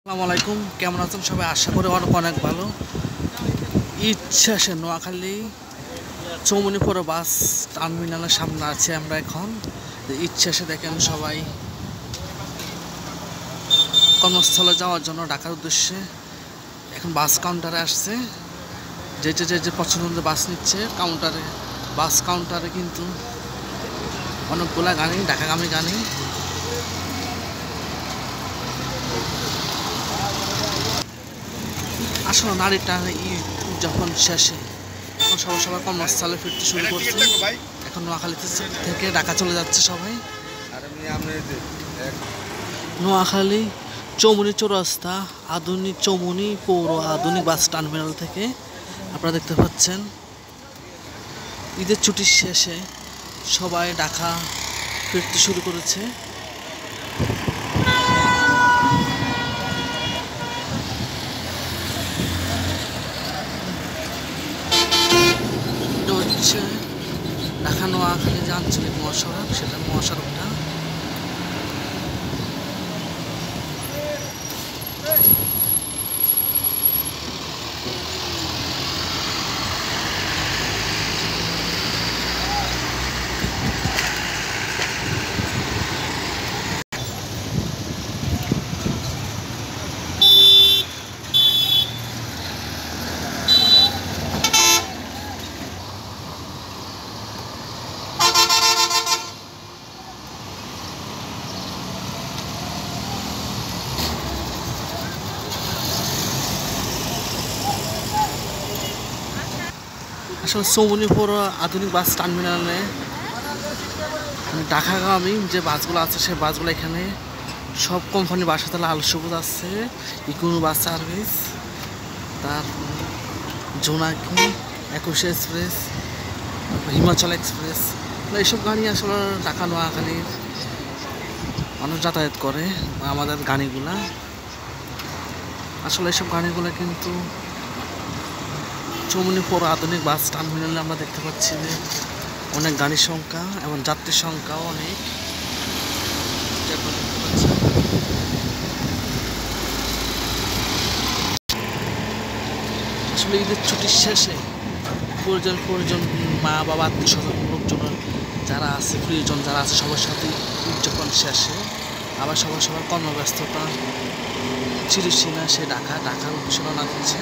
আসসালামু আলাইকুম, কেমন আছেন সবাই? আশা করি অনেক অনেক ভালো। ঈদ শেষে নোয়াখালী চৌমুনিপুর বাস টার্মিনালের সামনে আছে আমরা এখন। ঈদ শেষে দেখেন সবাই কর্মস্থলে যাওয়ার জন্য ঢাকার উদ্দেশ্যে এখন বাস কাউন্টারে আসছে। যে পছন্দের বাস নিচ্ছে কাউন্টারে, বাস কাউন্টারে কিন্তু অনেকগুলা গাড়ি, ঢাকাগামী গাড়ি। আসলে নারীটা ঈদ যখন শেষে এখন সবাই কর্মস্থলে ফিরতে শুরু করছে। এখন নোয়াখালী থেকে ঢাকা চলে যাচ্ছে সবাই। নোয়াখালী চৌমুনি চৌরাস্তা আধুনিক চৌমুনি পৌর আধুনিক বাস টার্মিনাল থেকে আপনারা দেখতে পাচ্ছেন ঈদের ছুটির শেষে সবাই ঢাকা ফিরতে শুরু করেছে। ঢাকা নোয়াখালী যে আঞ্চলিক মহাসড়ক, সেটা মহাসড়কটা আসলে চৌমুনিপুর আধুনিক বাস টার্মিনালে ঢাকাগামী যে বাসগুলো আছে সেই বাসগুলো এখানে সব কোম্পানির বাস আছে। লাল সবুজ আছে, ইকোনো বাস সার্ভিস, তার জোনাকি, 21 এক্সপ্রেস, হিমাচল এক্সপ্রেস, এইসব গাড়ি আসলে ঢাকা নোয়াখালীর মানুষ যাতায়াত করে। আমাদের গাড়িগুলা আসলে এইসব গাড়িগুলো কিন্তু চৌমুনিপুর আধুনিক বাস টার্মিনালে আমরা দেখতে পাচ্ছি যে অনেক গাড়ির সংখ্যা এবং যাত্রীর সংখ্যাও অনেক। আসলে ঈদের ছুটির শেষে পরিজন মা বাবা আত্মীয় স্বজন লোকজন যারা আছে, প্রিয়জন যারা আছে, সবার সাথে ঈদ যখন শেষে আবার সবার কর্মব্যস্ততা চিরসীনা সে ঢাকার উদ্দেশ্যে রওনা দিচ্ছে।